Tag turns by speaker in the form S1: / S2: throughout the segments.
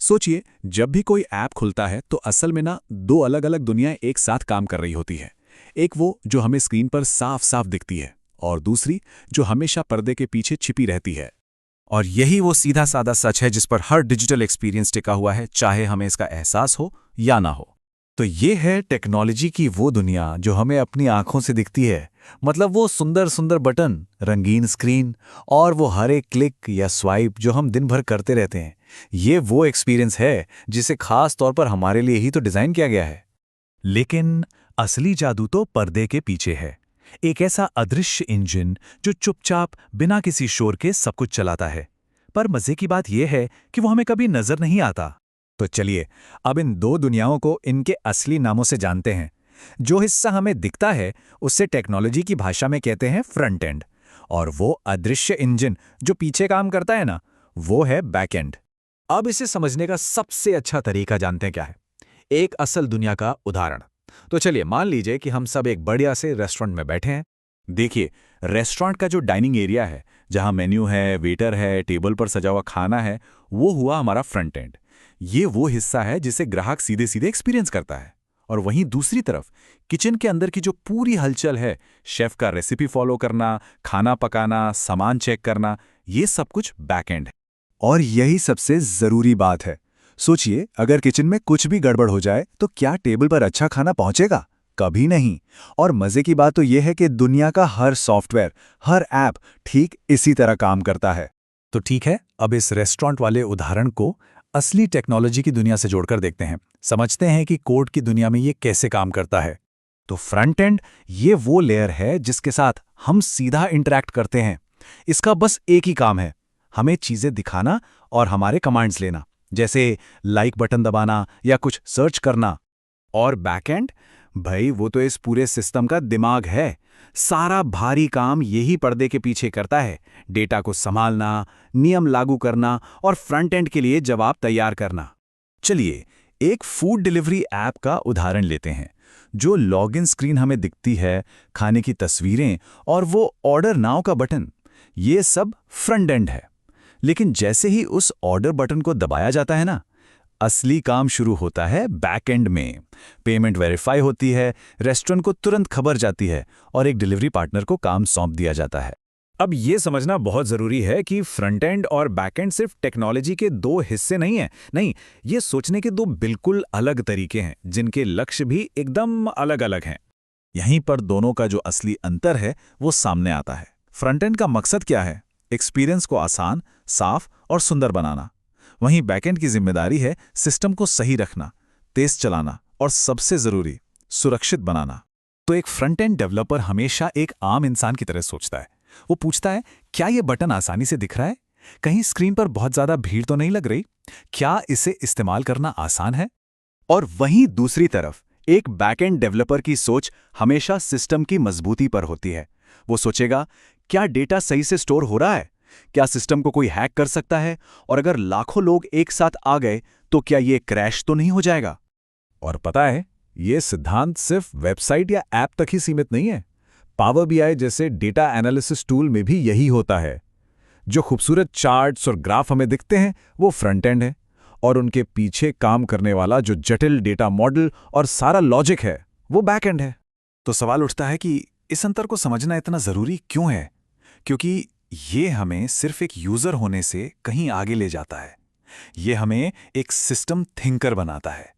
S1: सोचिए, जब भी कोई ऐप खुलता है तो असल में ना दो अलग अलग दुनियाएं एक साथ काम कर रही होती है। एक वो जो हमें स्क्रीन पर साफ साफ दिखती है, और दूसरी जो हमेशा पर्दे के पीछे छिपी रहती है।
S2: और यही वो सीधा साधा सच है जिस पर हर डिजिटल एक्सपीरियंस टिका हुआ है, चाहे हमें इसका एहसास हो या ना हो। तो ये है टेक्नोलॉजी की वो दुनिया जो हमें अपनी आंखों से दिखती है। मतलब वो सुंदर सुंदर बटन, रंगीन स्क्रीन और वो हर एक क्लिक या स्वाइप जो हम दिन भर करते रहते हैं। ये वो एक्सपीरियंस है जिसे खास तौर पर हमारे लिए ही तो डिज़ाइन किया गया है। लेकिन असली जादू तो पर्दे के पीछे है। एक ऐसा अदृश्य इंजन जो चुपचाप बिना किसी शोर के सब कुछ चलाता है। पर मजे की बात यह है कि वो हमें कभी नजर नहीं आता। तो चलिए अब इन दो दुनियाओं को इनके असली नामों से जानते हैं। जो हिस्सा हमें दिखता है उससे टेक्नोलॉजी की भाषा में कहते हैं फ्रंट एंड, और वो अदृश्य इंजन जो पीछे काम करता है ना, वो है बैक एंड। अब इसे समझने का सबसे अच्छा तरीका जानते हैं क्या है? एक असल दुनिया का उदाहरण। तो चलिए मान लीजिए कि हम सब एक बढ़िया से रेस्टोरेंट में बैठे हैं। देखिए, रेस्टोरेंट का जो डाइनिंग एरिया है, जहां मेन्यू है, वेटर है, टेबल पर सजा हुआ खाना है, वो हुआ हमारा फ्रंट एंड। ये वो हिस्सा है जिसे ग्राहक सीधे सीधे एक्सपीरियंस करता है। और वहीं दूसरी तरफ किचन के अंदर की जो पूरी हलचल है, शेफ का रेसिपी फॉलो करना, खाना पकाना, सामान चेक करना, ये सब कुछ बैक एंड है। और यही सबसे जरूरी बात है। सोचिए, अगर किचन में कुछ भी गड़बड़ हो जाए तो क्या टेबल पर अच्छा खाना पहुंचेगा? कभी नहीं। और मजे की बात तो यह है कि दुनिया का हर सॉफ्टवेयर, हर ऐप ठीक इसी तरह काम करता है। तो ठीक है, अब इस रेस्टोरेंट वाले उदाहरण को असली टेक्नोलॉजी की दुनिया से जोड़कर देखते हैं। समझते हैं कि कोड की दुनिया में ये कैसे काम करता है। तो फ्रंट एंड ये वो लेयर है जिसके साथ हम सीधा इंटरैक्ट करते हैं। इसका बस एक ही काम है, हमें चीजें दिखाना और हमारे कमांड्स लेना, जैसे लाइक बटन दबाना या कुछ सर्च करना। और बैकएंड, भाई वो तो इस पूरे सिस्टम का दिमाग है। सारा भारी काम यही पर्दे के पीछे करता है। डेटा को संभालना, नियम लागू करना और फ्रंट एंड के लिए जवाब तैयार करना। चलिए एक फूड डिलीवरी ऐप का उदाहरण लेते हैं। जो लॉगिन स्क्रीन हमें दिखती है, खाने की तस्वीरें और वो ऑर्डर नाउ का बटन, ये सब फ्रंट एंड है। लेकिन जैसे ही उस ऑर्डर बटन को दबाया जाता है ना, असली काम शुरू होता है बैक एंड में। पेमेंट वेरीफाई होती है, रेस्टोरेंट को तुरंत खबर जाती है और एक डिलीवरी पार्टनर को काम सौंप दिया जाता है। अब ये समझना बहुत जरूरी है कि फ्रंट एंड और बैक एंड सिर्फ टेक्नोलॉजी के दो हिस्से नहीं हैं। नहीं, ये सोचने के दो बिल्कुल अलग तरीके हैं जिनके लक्ष्य भी एकदम अलग अलग हैं। यहीं पर दोनों का जो असली अंतर है वो सामने आता है। फ्रंट एंड का मकसद क्या है? एक्सपीरियंस को आसान, साफ और सुंदर बनाना। वहीं बैकएंड की जिम्मेदारी है सिस्टम को सही रखना, तेज चलाना और सबसे जरूरी, सुरक्षित बनाना। तो एक फ्रंट एंड डेवलपर हमेशा एक आम इंसान की तरह सोचता है। वो पूछता है, क्या ये बटन आसानी से दिख रहा है? कहीं स्क्रीन पर बहुत ज्यादा भीड़ तो नहीं लग रही? क्या इसे इस्तेमाल करना आसान है? और वहीं दूसरी तरफ एक बैकएंड डेवलपर की सोच हमेशा सिस्टम की मजबूती पर होती है। वो सोचेगा, क्या डेटा सही से स्टोर हो रहा है? क्या सिस्टम को कोई हैक कर सकता है? और अगर लाखों लोग एक साथ आ गए तो क्या ये क्रैश तो नहीं हो जाएगा? और पता है, ये सिद्धांत सिर्फ वेबसाइट या ऐप तक ही सीमित नहीं है। पावर बीआई जैसे डेटा एनालिसिस टूल में भी यही होता है। जो खूबसूरत चार्ट्स और ग्राफ हमें दिखते हैं वो फ्रंट एंड है, और उनके पीछे काम करने वाला जो जटिल डेटा मॉडल और सारा लॉजिक है वो बैक एंड है। तो सवाल उठता है कि इस अंतर को समझना इतना जरूरी क्यों है? क्योंकि ये हमें सिर्फ एक यूजर होने से कहीं आगे ले जाता है। ये हमें एक सिस्टम थिंकर बनाता है।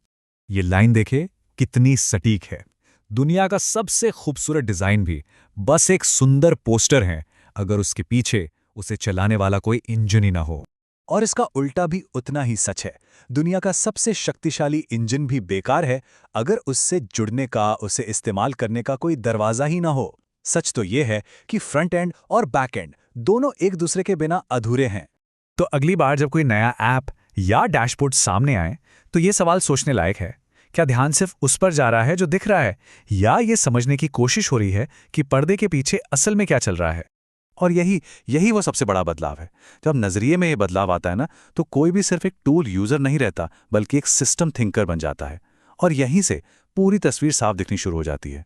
S2: ये लाइन देखे कितनी सटीक है। दुनिया का सबसे खूबसूरत डिजाइन भी बस एक सुंदर पोस्टर है अगर उसके पीछे उसे चलाने वाला कोई इंजन ही ना हो। और इसका उल्टा भी उतना ही सच है। दुनिया का सबसे शक्तिशाली इंजन भी बेकार है अगर उससे जुड़ने का, उसे इस्तेमाल करने का कोई दरवाजा ही ना हो। सच तो यह है कि फ्रंट एंड और बैक एंड दोनों एक दूसरे के बिना अधूरे हैं। तो अगली बार जब कोई नया ऐप या डैशबोर्ड सामने आए तो ये सवाल सोचने लायक है, क्या ध्यान सिर्फ उस पर जा रहा है जो दिख रहा है, या ये समझने की कोशिश हो रही है कि पर्दे के पीछे असल में क्या चल रहा है? और यही वो सबसे बड़ा बदलाव है। जब नजरिए में ये बदलाव आता है ना, तो कोई भी सिर्फ एक टूल यूजर नहीं रहता, बल्कि एक सिस्टम थिंकर बन जाता है। और यहीं से पूरी तस्वीर साफ दिखनी शुरू हो जाती है।